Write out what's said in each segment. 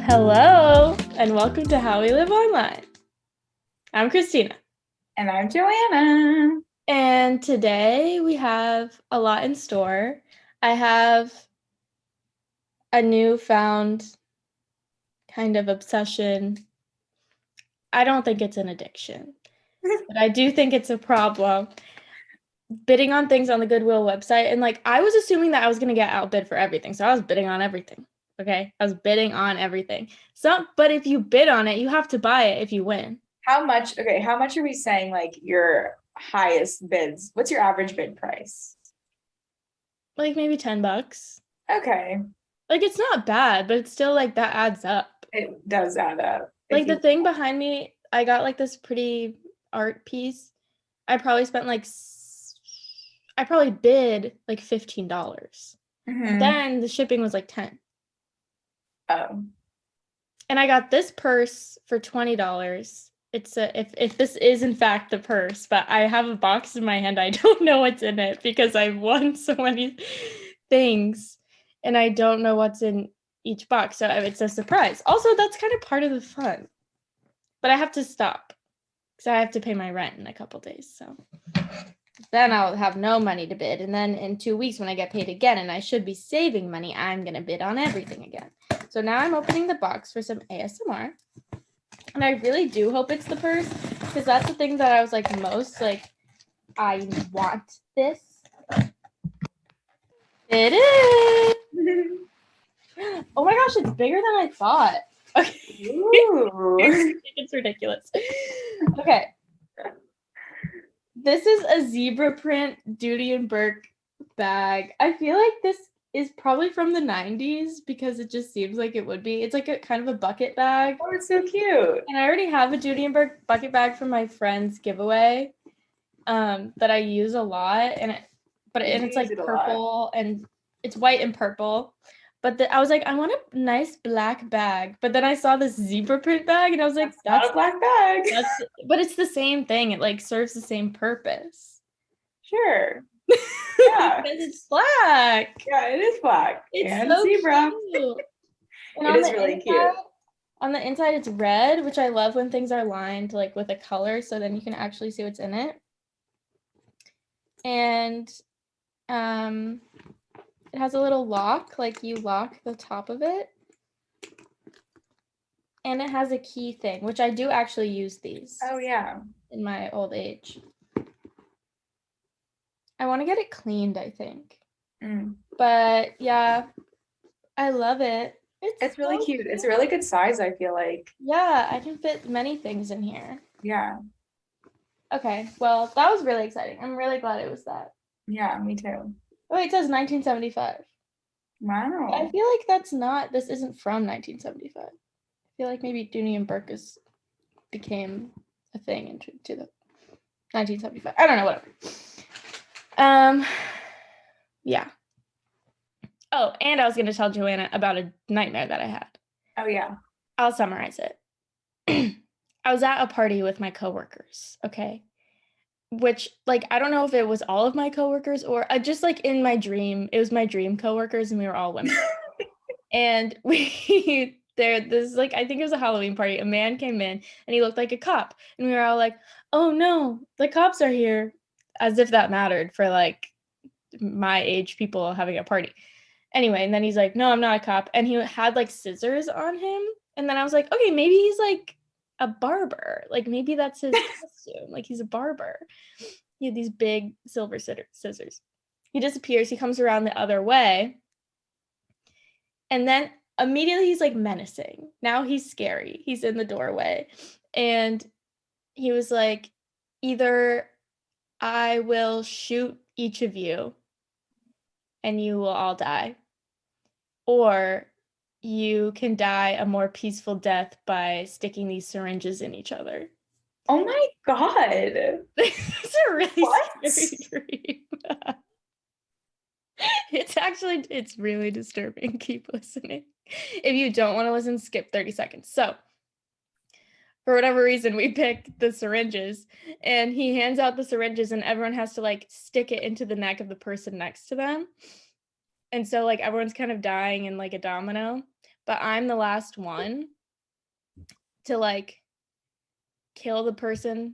Hello, and welcome to How We Live Online. I'm Christina. And I'm Joanna. And today we have a lot in store. I have a newfound kind of obsession. I don't think it's an addiction, but I do think it's a problem. Bidding on things on the Goodwill website. And I was assuming that I was going to get outbid for everything. So I was bidding on everything. Okay. I was bidding on everything. But if you bid on it, you have to buy it if you win. How much are we saying your highest bids? What's your average bid price? Like maybe $10. Okay. It's not bad, but it's still that adds up. It does add up. The thing behind me, I got this pretty art piece. I probably spent I probably bid $15. Then the shipping was 10. Oh. And I got this purse for $20. It's if this is in fact the purse, but I have a box in my hand. I don't know what's in it because I've won so many things and I don't know what's in each box. So it's a surprise. Also, that's kind of part of the fun. But I have to stop because I have to pay my rent in a couple days. So then I'll have no money to bid. And then in 2 weeks when I get paid again and I should be saving money, I'm going to bid on everything again. So now I'm opening the box for some ASMR. And I really do hope it's the purse because that's the thing that I was most I want this. It is. Oh my gosh, it's bigger than I thought. Okay. It's ridiculous. Okay. This is a zebra print Doody and Burke bag. I feel like this is probably from the 90s because it just seems like it would be. It's a kind of a bucket bag. Oh, it's so cute. And I already have a Doody and Burke bucket bag from my friend's giveaway that I use a lot. And it's purple and it's white and purple. But I was I want a nice black bag. But then I saw this zebra print bag and I was that's not a black bag. But it's the same thing. It serves the same purpose. Sure. Yeah. Because it's black. Yeah, it is black. It's and so zebra. Cute. And it is really cute. On the inside, it's red, which I love when things are lined with a color, so then you can actually see what's in it. And it has a little lock, you lock the top of it. And it has a key thing, which I do actually use these. Oh, yeah. In my old age. I want to get it cleaned, I think. But yeah, I love it. It's really cute. It's a really good size, I feel like. Yeah, I can fit many things in here. Yeah. Okay, well, that was really exciting. I'm really glad it was that. Yeah, me too. Oh, it says 1975. Wow. I feel like this isn't from 1975. I feel like maybe Dooney and Burke became a thing into the 1975. I don't know, whatever. Yeah. Oh, and I was going to tell Joanna about a nightmare that I had. Oh, yeah. I'll summarize it. I was at a party with my coworkers, okay? Which, I don't know if it was all of my coworkers or just in my dream, it was my dream coworkers and we were all women. And I think it was a Halloween party. A man came in and he looked like a cop. And we were all oh no, the cops are here. As if that mattered for my age people having a party. Anyway, and then he's no, I'm not a cop. And he had scissors on him. And then I was okay, maybe he's a barber. Maybe that's his costume. He's a barber. He had these big silver scissors. He disappears. He comes around the other way. And then immediately he's menacing. Now he's scary. He's in the doorway. And he was either I will shoot each of you and you will all die. Or you can die a more peaceful death by sticking these syringes in each other. Oh my God. It's a really scary dream. It's really disturbing. Keep listening. If you don't want to listen, skip 30 seconds. So, for whatever reason, we picked the syringes and he hands out the syringes and everyone has to stick it into the neck of the person next to them. And so everyone's kind of dying in a domino. but I'm the last one to like kill the person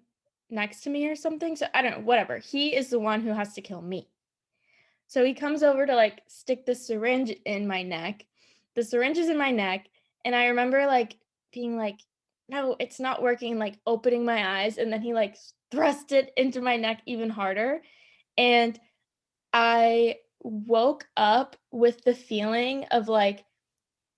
next to me or something. So I don't know, whatever. He is the one who has to kill me. So he comes over to like stick the syringe in my neck. The syringe is in my neck. And I remember like being like, no, it's not working, like opening my eyes. And then he like thrust it into my neck even harder. And I woke up with the feeling of like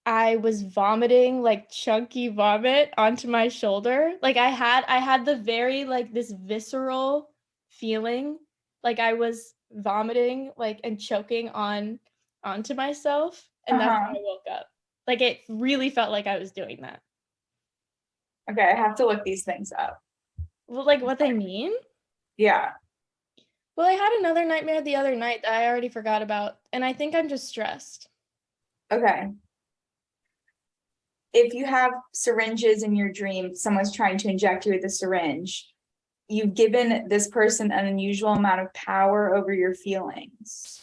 I was vomiting like chunky vomit onto my shoulder. Like I had the very like this visceral feeling like I was vomiting like and choking onto myself, and that's Uh-huh. how I woke up. Like it really felt like I was doing that. Okay, I have to look these things up. Well, like what they mean? Yeah. Well, I had another nightmare the other night that I already forgot about, and I think I'm just stressed. Okay. If you have syringes in your dream, someone's trying to inject you with a syringe, you've given this person an unusual amount of power over your feelings.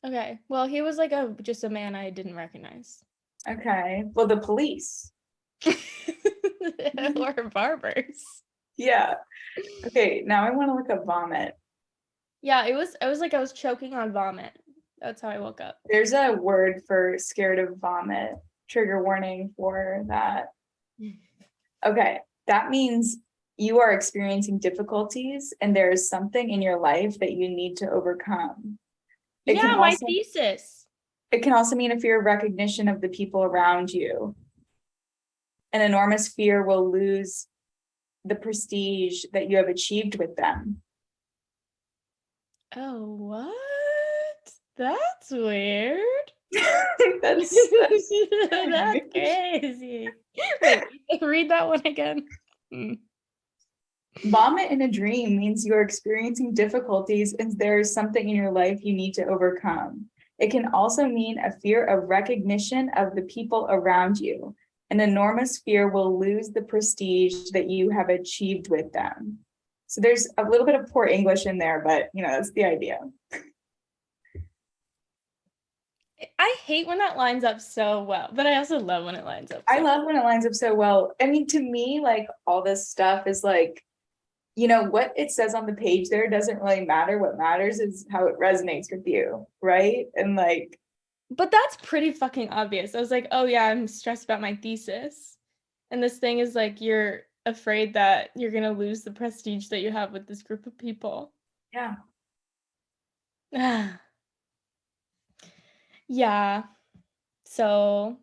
Okay. Well, he was like just a man I didn't recognize. Okay. Well, the police. Or barbers. Yeah. Okay. Now I want to look up vomit. Yeah, it was like I was choking on vomit. That's how I woke up. There's a word for scared of vomit. Trigger warning for that. Okay. That means you are experiencing difficulties and there is something in your life that you need to overcome. It can Yeah, my also thesis. It can also mean a fear of recognition of the people around you. An enormous fear will lose the prestige that you have achieved with them. Oh, what? That's weird. That's That's crazy. Wait, read that one again. Vomit in a dream means you're experiencing difficulties and there is something in your life you need to overcome. It can also mean a fear of recognition of the people around you. An enormous fear will lose the prestige that you have achieved with them. So there's a little bit of poor English in there, but that's the idea. I hate when that lines up so well, but I also love when it lines up. I love when it lines up so well. I mean, to me, like all this stuff is like, what it says on the page there doesn't really matter. What matters is how it resonates with you, right? And like, but that's pretty fucking obvious. I was like, oh yeah, I'm stressed about my thesis. And this thing is like, you're afraid that you're gonna lose the prestige that you have with this group of people. yeah. Yeah. So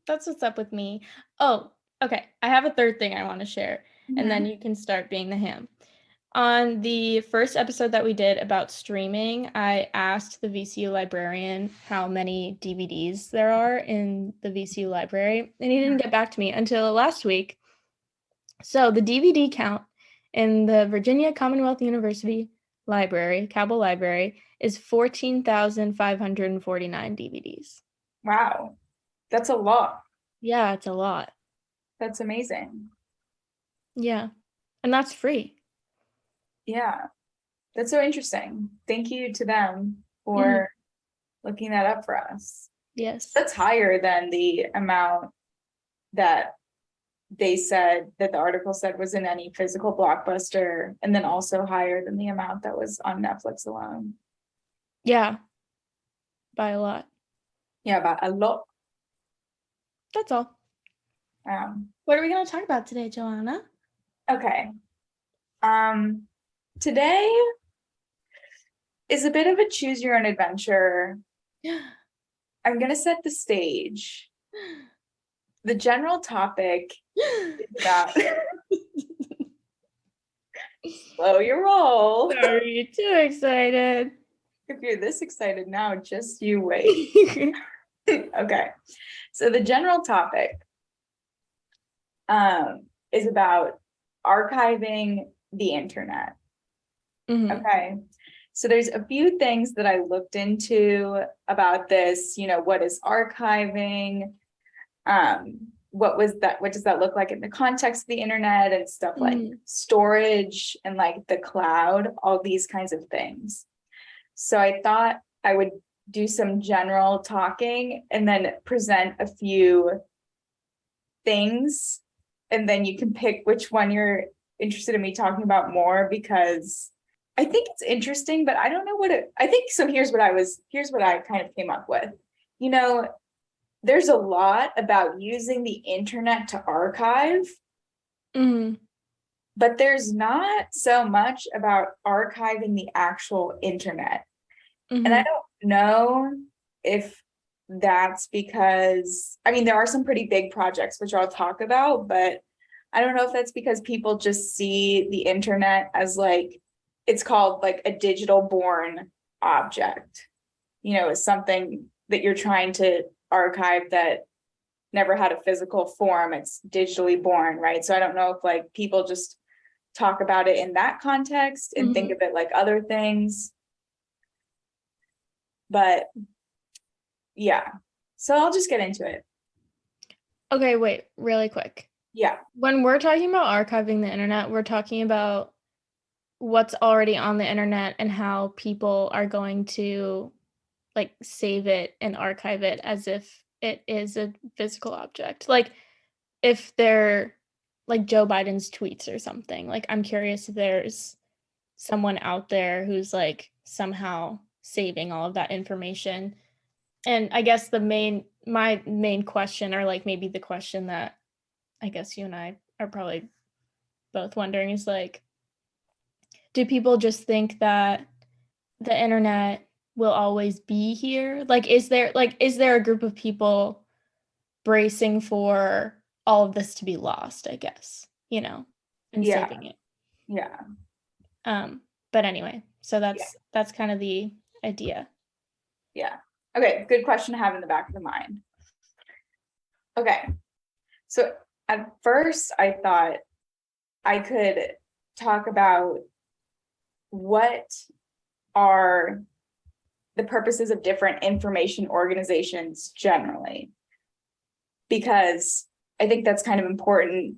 that's what's up with me. Oh, okay. I have a third thing I want to share, and then you can start being the ham. On the first episode that we did about streaming, I asked the VCU librarian how many DVDs there are in the VCU library, and he didn't get back to me until last week. So the DVD count in the Virginia Commonwealth University Library, Cabell Library, is 14,549 DVDs. Wow. That's a lot. Yeah, it's a lot. That's amazing. Yeah. And that's free. Yeah. That's so interesting. Thank you to them for looking that up for us. Yes. That's higher than the amount that they said that the article said was in any physical blockbuster, and then also higher than the amount that was on Netflix alone. Yeah. By a lot. Yeah, by a lot. That's all. What are we going to talk about today, Joanna? Okay. Today is a bit of a choose your own adventure. I'm going to set the stage. The general topic is about slow your roll. Are you too excited? If you're this excited now, just you wait. Okay. So the general topic is about archiving the internet. Okay. So there's a few things that I looked into about this, what is archiving? What does that look like in the context of the internet and stuff like storage and like the cloud, all these kinds of things. So I thought I would do some general talking and then present a few things, and then you can pick which one you're interested in me talking about more, because I think it's interesting, but I don't know what I think. So here's what I kind of came up with. You know, there's a lot about using the internet to archive, but there's not so much about archiving the actual internet. And I don't know if that's because, I mean, there are some pretty big projects, which I'll talk about, but I don't know if that's because people just see the internet as like, it's called like a digital born object, as something that you're trying to archive that never had a physical form. It's digitally born, right? So I don't know if like people just talk about it in that context and think of it like other things. But yeah, so I'll just get into it. Okay, wait, really quick. Yeah. When we're talking about archiving the internet, we're talking about what's already on the internet and how people are going to like save it and archive it as if it is a physical object. Like if they're like Joe Biden's tweets or something. Like I'm curious if there's someone out there who's like somehow saving all of that information. And I guess my main question, or like maybe the question that I guess you and I are probably both wondering, is like, do people just think that the internet will always be here? Like, is there a group of people bracing for all of this to be lost, I guess, and saving it? Yeah. But anyway, so that's kind of the idea. Yeah. Okay, good question to have in the back of the mind. Okay. So at first I thought I could talk about what are the purposes of different information organizations generally, because I think that's kind of important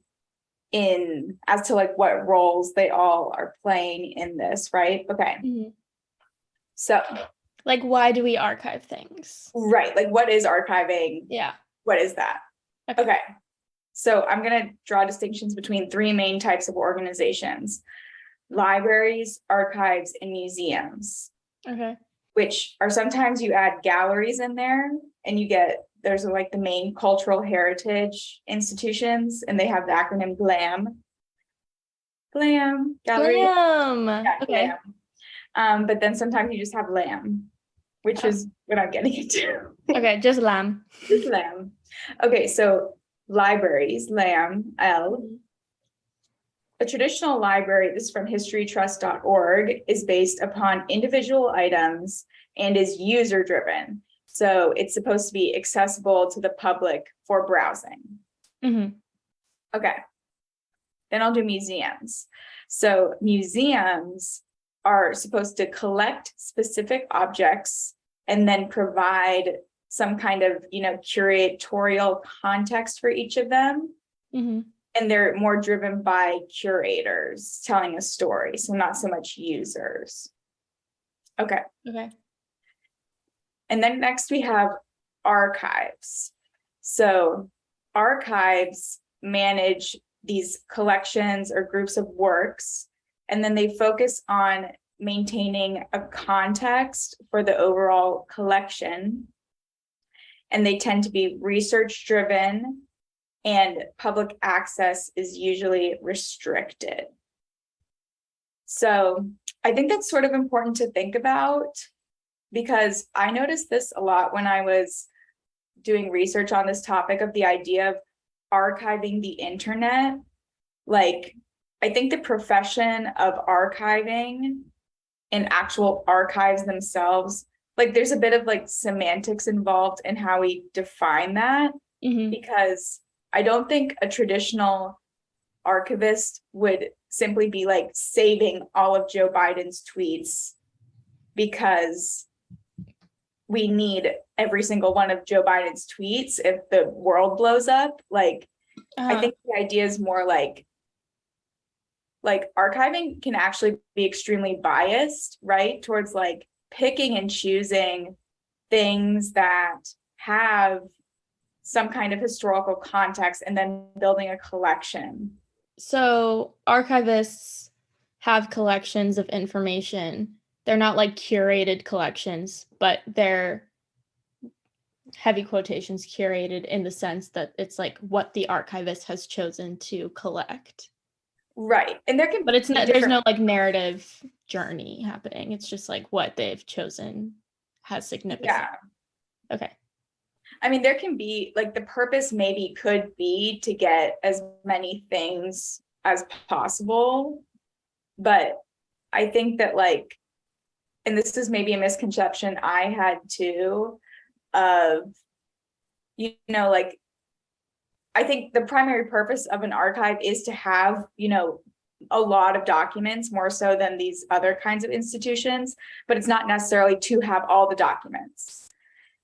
in as to like what roles they all are playing in this, right? Okay. So like, why do we archive things? Right. Like, what is archiving? Yeah. What is that? Okay. So I'm going to draw distinctions between three main types of organizations: libraries, archives, and museums. Okay. Which are sometimes you add galleries in there and there's like the main cultural heritage institutions, and they have the acronym GLAM. GLAM. Gallery. GLAM. Yeah, okay. GLAM. But then sometimes you just have LAM, which is what I'm getting into. Okay, just LAM. Just LAM. Okay, so libraries, LAM, L. A traditional library, this is from historytrust.org, is based upon individual items and is user-driven. So it's supposed to be accessible to the public for browsing. Okay. Then I'll do museums. So museums are supposed to collect specific objects and then provide some kind of, curatorial context for each of them. And they're more driven by curators telling a story, so not so much users. Okay. And then next we have archives. So archives manage these collections or groups of works, and then they focus on maintaining a context for the overall collection. And they tend to be research driven, and public access is usually restricted. So I think that's sort of important to think about, because I noticed this a lot when I was doing research on this topic of the idea of archiving the internet. Like, I think the profession of archiving and actual archives themselves, like there's a bit of like semantics involved in how we define that, because I don't think a traditional archivist would simply be like saving all of Joe Biden's tweets because we need every single one of Joe Biden's tweets if the world blows up. Like, I think the idea is more like archiving can actually be extremely biased, right? Towards like picking and choosing things that have some kind of historical context and then building a collection. So archivists have collections of information. They're not like curated collections, but they're heavy quotations curated in the sense that it's like what the archivist has chosen to collect. Right. And there can But it's be not, there's different, no like narrative journey happening. It's just like what they've chosen has significance. yeah. Okay. I mean, there can be like the purpose maybe could be to get as many things as possible. But I think that like, and this is maybe a misconception I had too, of, you know, like, I think the primary purpose of an archive is to have, you know, a lot of documents more so than these other kinds of institutions, but it's not necessarily to have all the documents.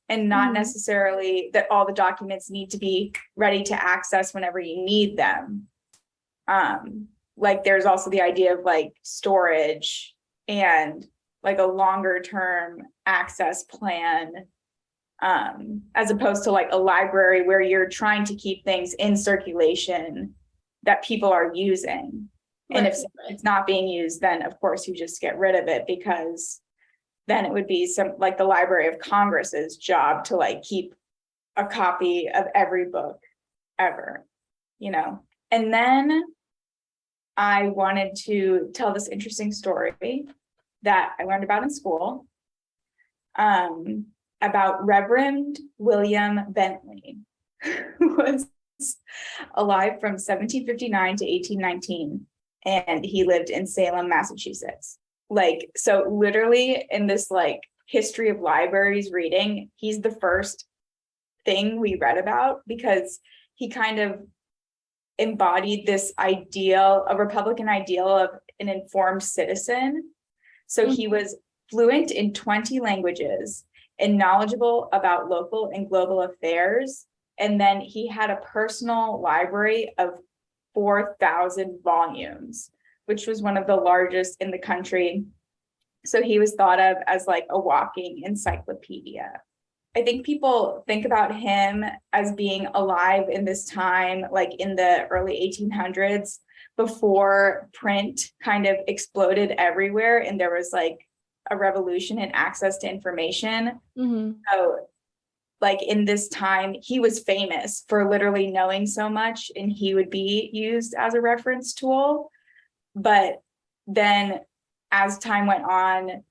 And not necessarily that all the documents need to be ready to access whenever you need them. Like there's also the idea of like storage and like a longer term access plan, as opposed to like a library where you're trying to keep things in circulation that people are using. And if it's not being used, then of course you just get rid of it, because then it would be some like the Library of Congress's job to like keep a copy of every book ever, you know. And then I wanted to tell this interesting story that I learned about in school, about Reverend William Bentley, who was alive from 1759 to 1819, and he lived in Salem, Massachusetts. Like, so literally in this like history of libraries reading, he's the first thing we read about, because he kind of embodied this ideal, a Republican ideal of an informed citizen. So he was fluent in 20 languages and knowledgeable about local and global affairs. And then he had a personal library of 4,000 volumes, which was one of the largest in the country. So he was thought of as like a walking encyclopedia. I think people think about him as being alive in this time, like in the early 1800s, before print kind of exploded everywhere and there was like a revolution in access to information. So like in this time, he was famous for literally knowing so much, and he would be used as a reference tool. But then as time went on,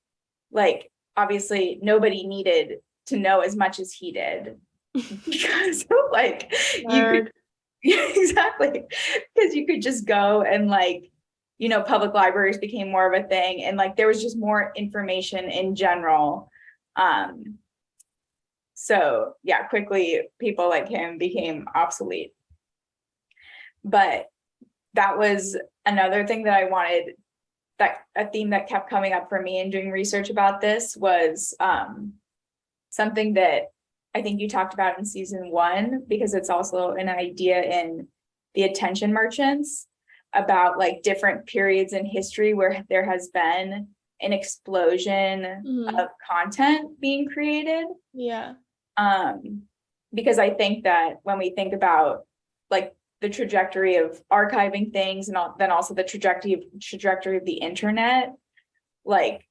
like obviously nobody needed to know as much as he did, because like you could exactly, because you could just go and like, you know, public libraries became more of a thing, and like there was just more information in general. So yeah, quickly people like him became obsolete. But that was another thing that I wanted, that a theme that kept coming up for me in doing research about this was something that I think you talked about in season 1, because it's also an idea in The Attention Merchants, about like different periods in history where there has been an explosion of content being created. Yeah. Because I think that when we think about like the trajectory of archiving things, and then also the trajectory of the internet, like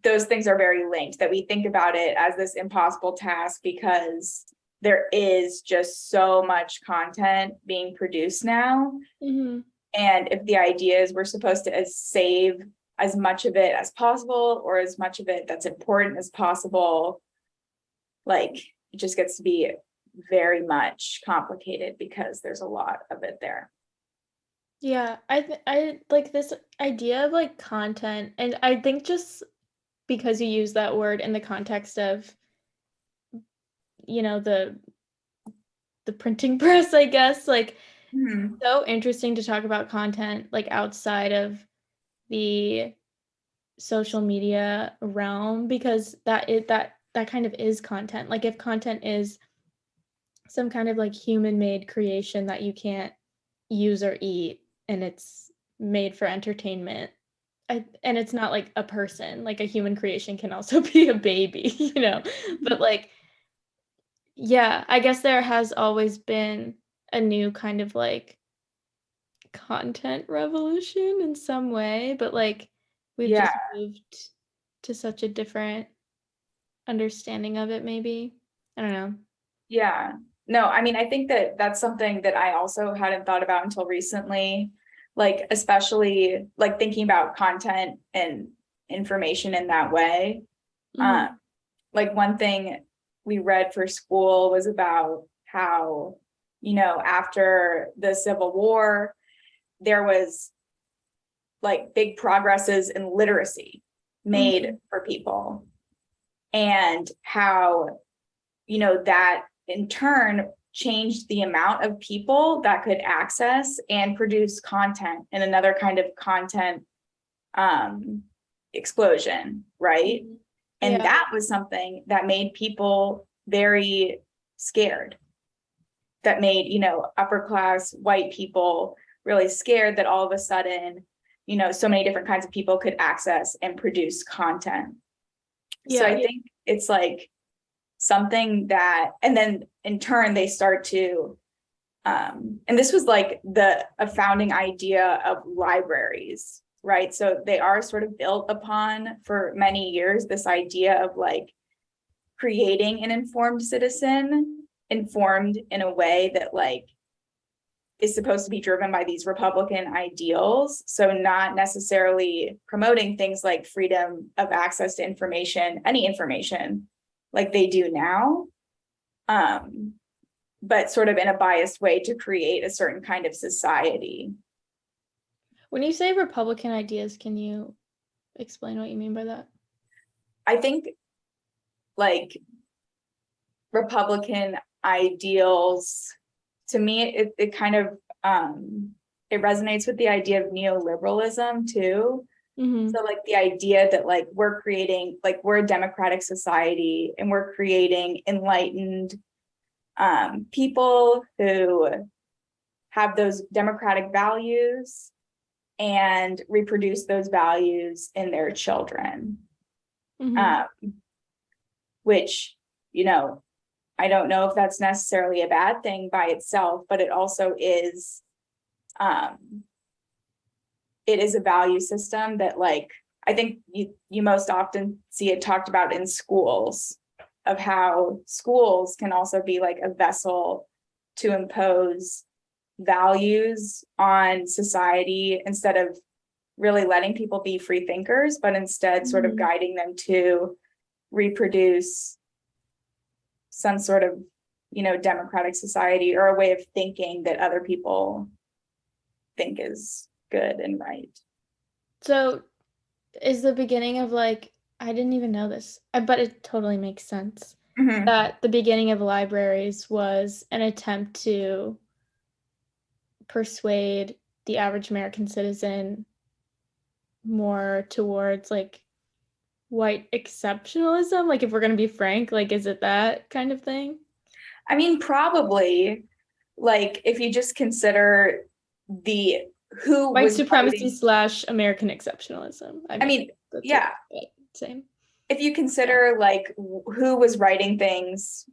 those things are very linked, that we think about it as this impossible task because there is just so much content being produced now. And if the idea is we're supposed to save as much of it as possible, or as much of it that's important as possible, like it just gets to be very much complicated because there's a lot of it there. Yeah, I like this idea of like content, and I think just because you use that word in the context of, you know, the printing press, I guess, like so interesting to talk about content like outside of the social media realm, because that kind of is content. Like if content is some kind of like human-made creation that you can't use or eat, and it's made for entertainment, and it's not like a person, like a human creation can also be a baby, you know, but like, yeah, I guess there has always been a new kind of like content revolution in some way, but like we've Yeah, just moved to such a different understanding of it, maybe. I don't know. yeah. No, I mean, I think that that's something that I also hadn't thought about until recently, like especially like thinking about content and information in that way. Mm-hmm. Like one thing we read for school was about how, after the Civil War, there was like big progresses in literacy made Mm-hmm. for people, and how, that in turn changed the amount of people that could access and produce content, and another kind of content um, explosion, right? And Yeah. that was something that made people very scared, that made, upper class white people really scared that all of a sudden, so many different kinds of people could access and produce content. So I Yeah. think it's like something that, and then in turn, they start to, and this was like a founding idea of libraries, right? So they are sort of built upon for many years this idea of like creating an informed citizen, informed in a way that like is supposed to be driven by these Republican ideals. So not necessarily promoting things like freedom of access to information, any information, like they do now, but sort of in a biased way to create a certain kind of society. When you say Republican ideas, can you explain what you mean by that? I think like Republican ideals, to me, it kind of it resonates with the idea of neoliberalism too. Mm-hmm. So like the idea that like we're creating, like we're a democratic society and we're creating enlightened people who have those democratic values and reproduce those values in their children. Mm-hmm. Um, which, I don't know if that's necessarily a bad thing by itself, but it also is, it is a value system that like, I think you most often see it talked about in schools, of how schools can also be like a vessel to impose values on society instead of really letting people be free thinkers, but instead sort of Mm-hmm. guiding them to reproduce some sort of, democratic society or a way of thinking that other people think is good and right. So is the beginning of like, I didn't even know this, but it totally makes sense Mm-hmm. that the beginning of libraries was an attempt to persuade the average American citizen more towards like white exceptionalism. Like, if we're going to be frank, like, is it that kind of thing? I mean, probably, like if you just consider the who White was supremacy writing, slash American exceptionalism. I I mean, mean, the two, yeah, but same. if you Yeah. consider like who was writing things,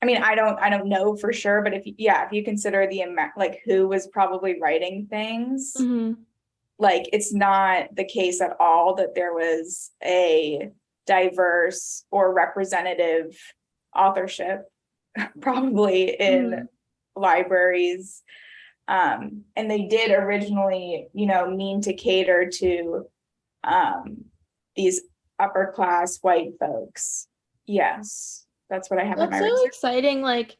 I mean, I don't know for sure, but if you consider the amount, like who was probably writing things, Mm-hmm. like it's not the case at all that there was a diverse or representative authorship probably in Mm-hmm. libraries. And they did originally, mean to cater to um, these upper class white folks. Yes, that's what I have in That's my so research. exciting. Like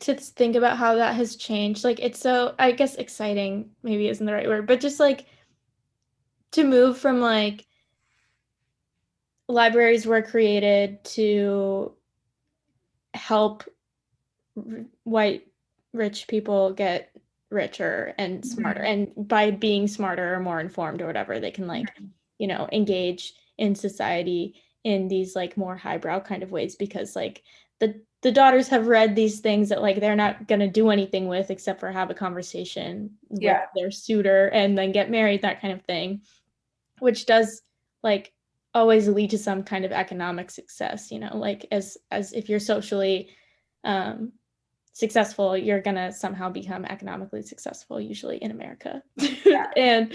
to think about how that has changed. Like, it's so, I guess exciting maybe isn't the right word, but just like to move from like libraries were created to help white rich people get richer and smarter, Mhm. and by being smarter or more informed or whatever, they can like, you know, engage in society in these like more highbrow kind of ways, because like the daughters have read these things that like they're not going to do anything with except for have a conversation with their suitor and then get married, that kind of thing, which does like always lead to some kind of economic success, you know, like as if you're socially successful, you're gonna somehow become economically successful, usually in America. And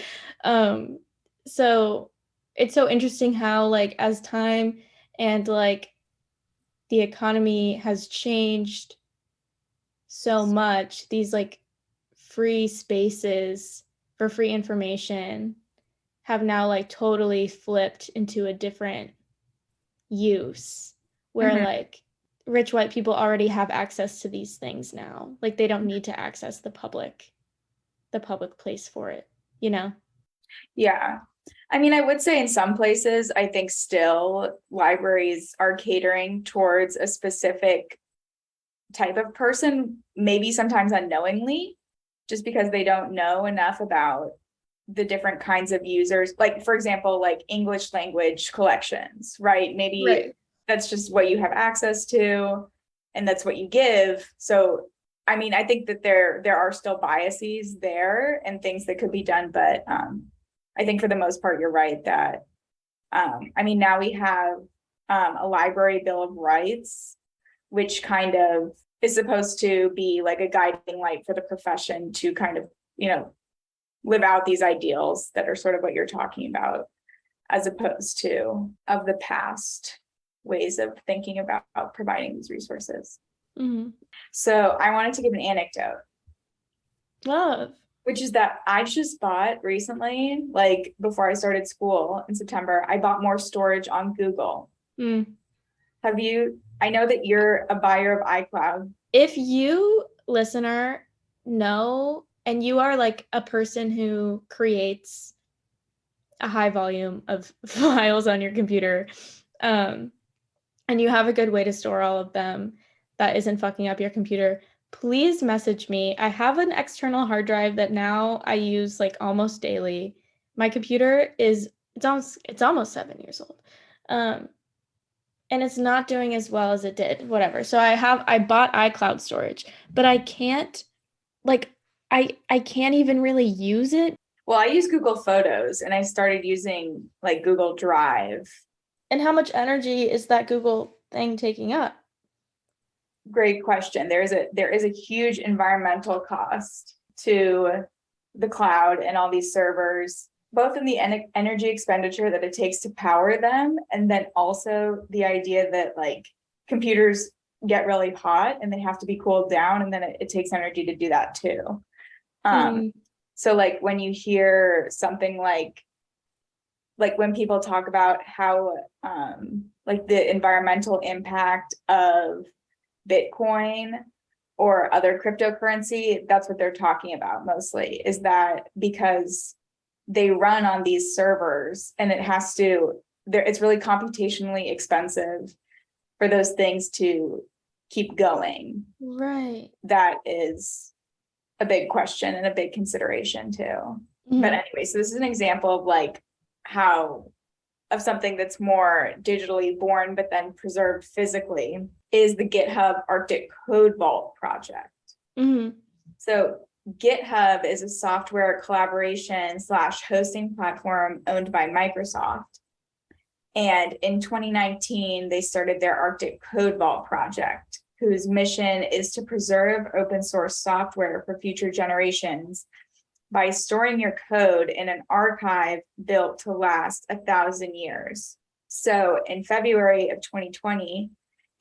so it's so interesting how like as time and like the economy has changed so much, these like free spaces for free information have now like totally flipped into a different use where like rich white people already have access to these things now. Like they don't need to access the public place for it, you know? Yeah. I mean, I would say in some places, I think still libraries are catering towards a specific type of person, maybe sometimes unknowingly, just because they don't know enough about the different kinds of users. Like, for example, like English language collections, right? Maybe that's just what you have access to and that's what you give. So, I mean, I think that there are still biases there and things that could be done, but I think for the most part, you're right that, I mean, now we have a library bill of rights, which kind of is supposed to be like a guiding light for the profession to kind of, you know, live out these ideals that are sort of what you're talking about, as opposed to of the past ways of thinking about providing these resources. So I wanted to give an anecdote. Love. Which is that I just bought recently, like before I started school in September, I bought more storage on Google. Have you? I know that you're a buyer of iCloud. If you, listener, know, and you are like a person who creates a high volume of files on your computer, and you have a good way to store all of them that isn't fucking up your computer, please message me. I have an external hard drive that now I use like almost daily. My computer is it's almost 7 years old. And it's not doing as well as it did, whatever. So I bought iCloud storage, but I can't like I can't even really use it. Well, I use Google Photos and I started using like Google Drive. And how much energy is that Google thing taking up? Great question. There is a huge environmental cost to the cloud and all these servers, both in the energy expenditure that it takes to power them, and then also the idea that like computers get really hot and they have to be cooled down, and then it takes energy to do that too. So like when you hear something like when people talk about how like the environmental impact of Bitcoin or other cryptocurrency, that's what they're talking about mostly, is that because they run on these servers and it's really computationally expensive for those things to keep going. Right. That is a big question and a big consideration too. But anyway, so this is an example of like how of something that's more digitally born, but then preserved physically, is the GitHub Arctic Code Vault project. So GitHub is a software collaboration / hosting platform owned by Microsoft. And in 2019, they started their Arctic Code Vault project, whose mission is to preserve open source software for future generations by storing your code in an archive built to last 1,000 years. So in February of 2020,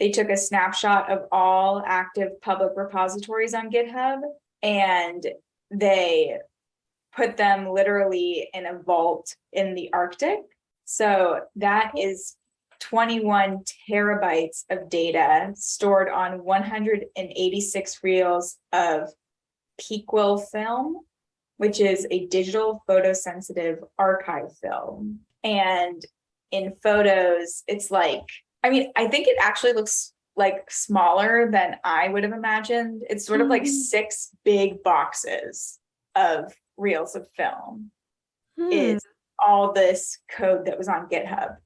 they took a snapshot of all active public repositories on GitHub, and they put them literally in a vault in the Arctic. So that is 21 terabytes of data stored on 186 reels of Pequel film, which is a digital photosensitive archive film. And in photos, it's like, I mean, I think it actually looks like smaller than I would have imagined. It's sort of like 6 big boxes of reels of film is all this code that was on GitHub.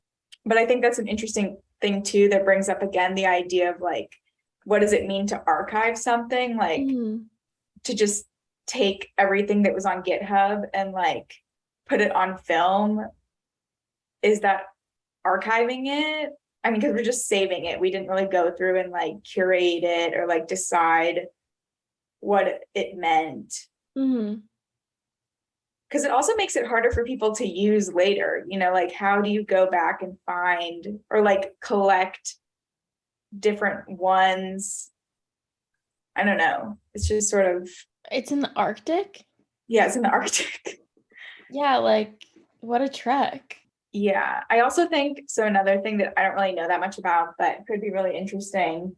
But I think that's an interesting thing too, that brings up again the idea of like what does it mean to archive something? Like to just take everything that was on GitHub and like put it on film. Is that archiving it? I mean, because we're just saving it. We didn't really go through and like curate it or like decide what it meant. Because it also makes it harder for people to use later, you know, like how do you go back and find or like collect different ones? I don't know. It's just sort of. It's in the Arctic? Yeah, it's in the Arctic. Yeah, like what a trek. Yeah, I also think so. Another thing that I don't really know that much about, but could be really interesting,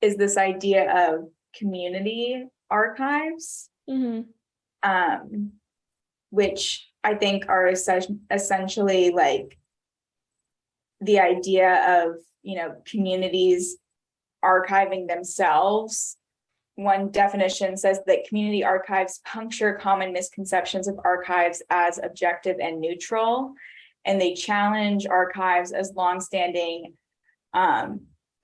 is this idea of community archives, which I think are essentially like the idea of, you know, communities archiving themselves. One definition says that community archives puncture common misconceptions of archives as objective and neutral, and they challenge archives as longstanding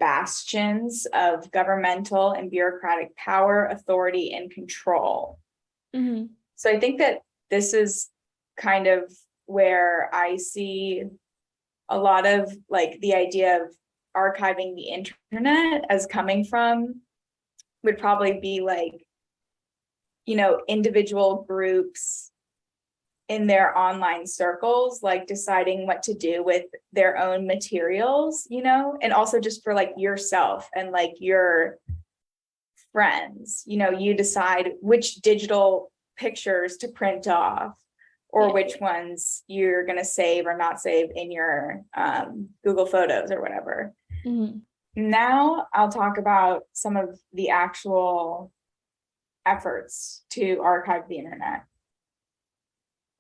bastions of governmental and bureaucratic power, authority, and control. So I think that this is kind of where I see a lot of like the idea of archiving the internet as coming from, would probably be like, you know, individual groups in their online circles, like deciding what to do with their own materials, you know, and also just for like yourself and like your friends, you know, you decide which digital pictures to print off or which ones you're going to save or not save in your Google Photos or whatever. Now I'll talk about some of the actual efforts to archive the internet.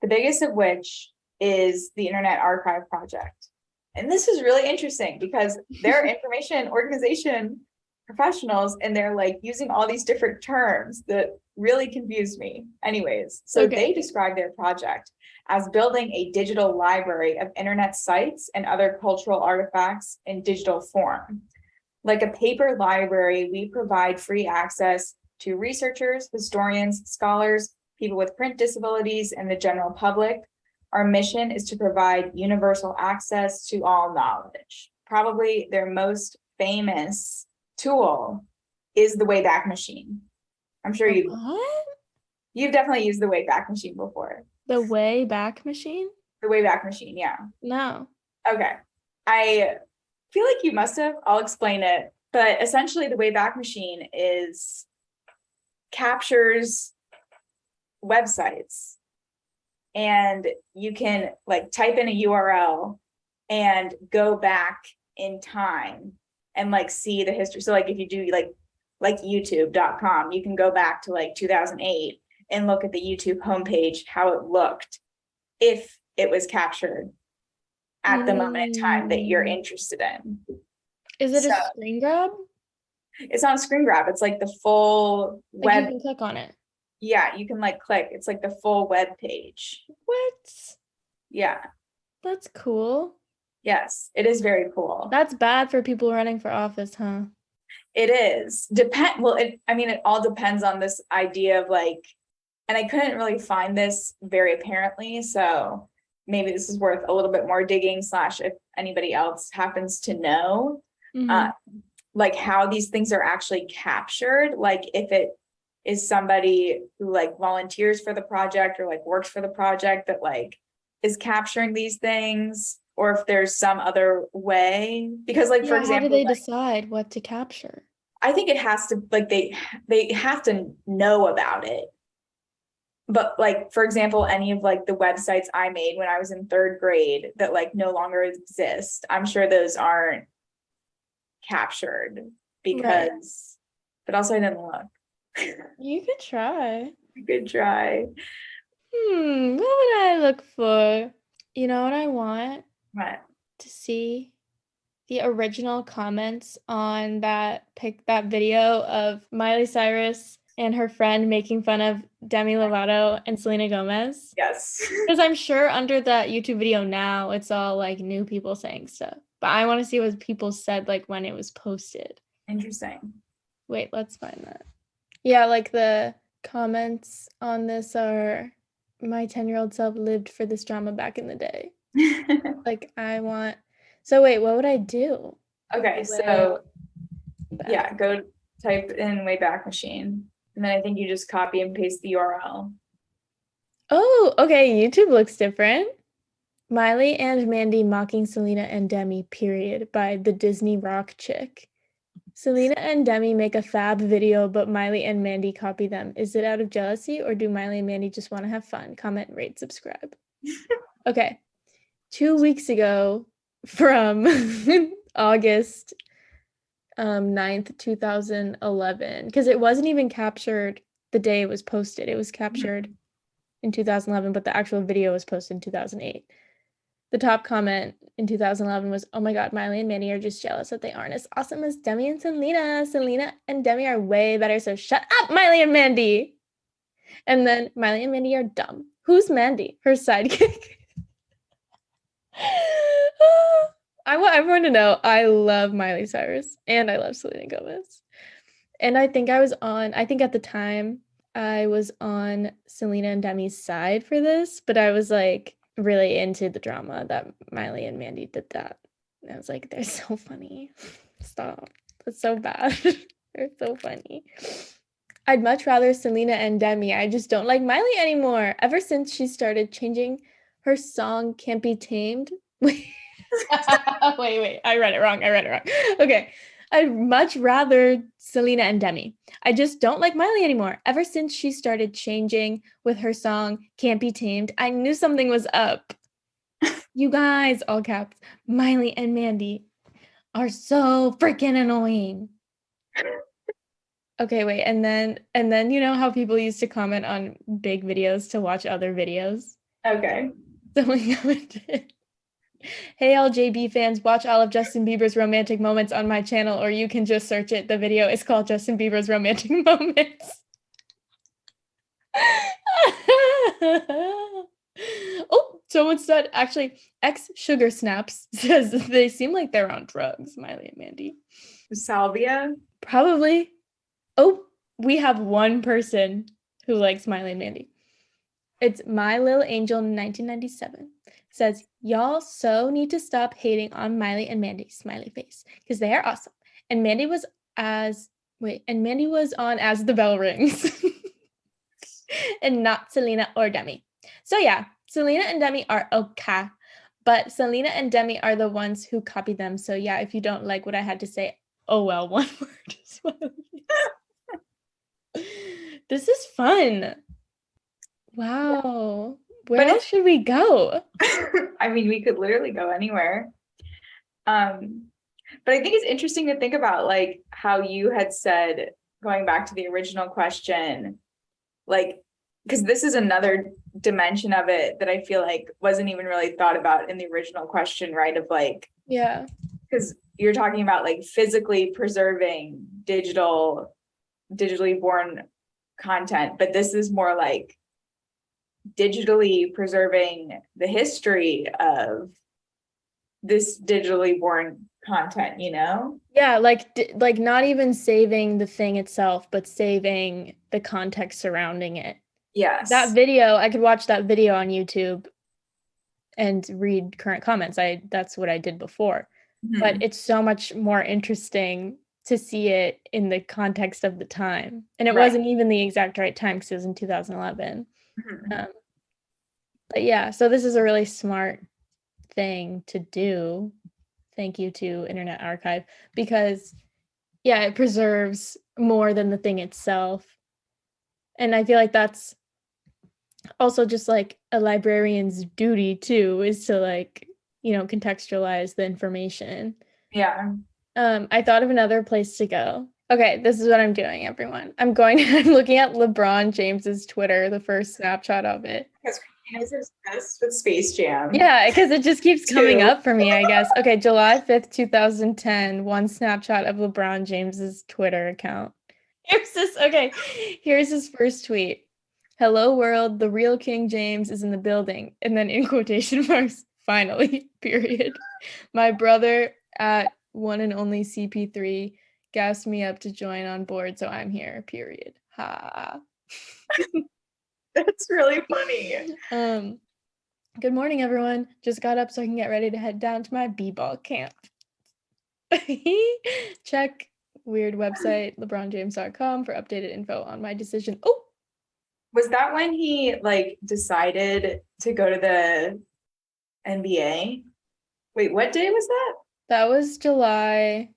The biggest of which is the Internet Archive Project. And this is really interesting because they're information organization professionals and they're like using all these different terms that really confused me. Anyways, so they describe their project as building a digital library of internet sites and other cultural artifacts in digital form. Like a paper library, we provide free access to researchers, historians, scholars, people with print disabilities, and the general public. Our mission is to provide universal access to all knowledge. Probably their most famous tool is the Wayback Machine. I'm sure you've definitely used the Wayback Machine before. The Wayback Machine? The Wayback Machine, yeah. No. Okay. I feel like you must have. I'll explain it. But essentially the Wayback Machine captures websites, and you can like type in a URL and go back in time and like see the history. So like if you do like youtube.com, you can go back to like 2008 and look at the YouTube homepage, how it looked if it was captured at the moment in time that you're interested in. Is it a screen grab? It's not a screen grab. It's like the full web. You can click on it. Yeah, you can like click. It's like the full web page. What? Yeah. That's cool. Yes, it is very cool. That's bad for people running for office, huh? It is. It all depends on this idea of like, and I couldn't really find this very apparently, so maybe this is worth a little bit more digging / if anybody else happens to know, like how these things are actually captured, like if it is somebody who like volunteers for the project or like works for the project that like is capturing these things, or if there's some other way, because like, for example, how do they decide what to capture? I think it has to, like, they have to know about it. But like, for example, any of like the websites I made when I was in 3rd grade that like no longer exist, I'm sure those aren't captured because, but also I didn't look. You could try. Good try. What would I look for? You know what I want? What? To see the original comments on that video of Miley Cyrus and her friend making fun of Demi Lovato and Selena Gomez. Yes. Because I'm sure under that YouTube video now, it's all like new people saying stuff. But I want to see what people said like when it was posted. Interesting. Wait, let's find that. Yeah, like the comments on this are, my 10-year-old self lived for this drama back in the day. Like, I want. So wait, what would I do? Okay, Way so back. yeah, go type in Wayback Machine. And then I think you just copy and paste the URL. Oh, okay. YouTube looks different. Miley and Mandy mocking Selena and Demi, period, by the Disney Rock chick. Selena and Demi make a fab video, but Miley and Mandy copy them. Is it out of jealousy, or do Miley and Mandy just want to have fun? Comment, rate, subscribe. Okay. 2 weeks ago, from August 9th, 2011, because it wasn't even captured the day it was posted. It was captured in 2011, but the actual video was posted in 2008. The top comment in 2011 was, "Oh my God, Miley and Mandy are just jealous that they aren't as awesome as Demi and Selena. Selena and Demi are way better, so shut up, Miley and Mandy." And then, "Miley and Mandy are dumb. Who's Mandy? Her sidekick?" I want everyone to know I love Miley Cyrus and I love Selena Gomez. And I think at the time I was on Selena and Demi's side for this, but I was like really into the drama that Miley and Mandy did that. And I was like, they're so funny. Stop. That's so bad. They're so funny. I'd much rather Selena and Demi. I just don't like Miley anymore. Ever since she started changing her song Can't Be Tamed. Wait, I read it wrong. Okay. I'd much rather Selena and Demi. I just don't like Miley anymore. Ever since she started changing with her song Can't Be Tamed, I knew something was up. You guys, all caps, Miley and Mandy are so freaking annoying. Okay, wait, and then you know how people used to comment on big videos to watch other videos? Okay. Someone commented, "Hey LJB fans, watch all of Justin Bieber's romantic moments on my channel, or you can just search it. The video is called Justin Bieber's Romantic Moments." Oh, someone said, actually, X Sugar Snaps says they seem like they're on drugs, Miley and Mandy. Salvia. Probably. Oh, we have one person who likes Miley and Mandy. It's My Little Angel 1997. Says, "Y'all so need to stop hating on Miley and Mandy, smiley face, because they are awesome. And Mandy was on As the Bell Rings." And not Selena or Demi. So yeah, Selena and Demi are okay, but Selena and Demi are the ones who copy them. So yeah, if you don't like what I had to say, oh well, one word. Smiley. This is fun. Wow. Where else should we go? I mean, we could literally go anywhere. But I think it's interesting to think about like how you had said, going back to the original question, like, because this is another dimension of it that I feel like wasn't even really thought about in the original question, right? Of like, Yeah. because you're talking about like physically preserving digitally born content, but this is more like digitally preserving the history of this digitally born content, you know? Yeah, like not even saving the thing itself, but saving the context surrounding it. Yes. That video, I could watch that video on YouTube and read current comments. That's what I did before. Mhm. But it's so much more interesting to see it in the context of the time. And it wasn't even the exact right time because it was in 2011. Mhm. But yeah, so this is a really smart thing to do. Thank you to Internet Archive, because yeah, it preserves more than the thing itself. And I feel like that's also just like a librarian's duty too, is to like, contextualize the information. Yeah. I thought of another place to go. Okay, this is what I'm doing, everyone. I'm looking at LeBron James's Twitter, the first snapshot of it. Because Christina's obsessed with Space Jam. Yeah, because it just keeps coming up for me, I guess. Okay, July 5th, 2010, one snapshot of LeBron James's Twitter account. Here's his first tweet. "Hello world, the real King James is in the building." And then in quotation marks, "finally," period. "My brother at one and only CP3 gassed me up to join on board, so I'm here, period. Ha. That's really funny. Good morning, everyone. Just got up so I can get ready to head down to my b-ball camp. Check weird website, lebronjames.com, for updated info on my decision. Oh, Was that when he like decided to go to the NBA? Wait, what day was that? that was July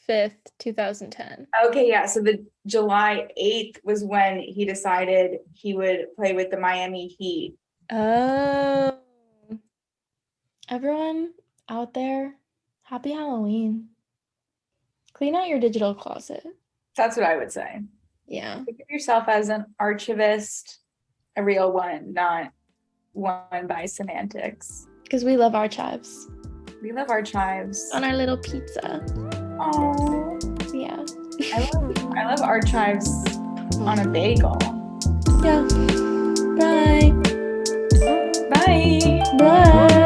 5th, 2010. Okay, yeah. So the July 8th was when he decided he would play with the Miami Heat. Oh. Everyone out there, happy Halloween. Clean out your digital closet. That's what I would say. Yeah. Think of yourself as an archivist, a real one, not one by semantics. Because we love archives. We love archives. On our little pizza. Oh, Yeah. I love archives on a bagel. Yeah. Bye. Bye. Bye.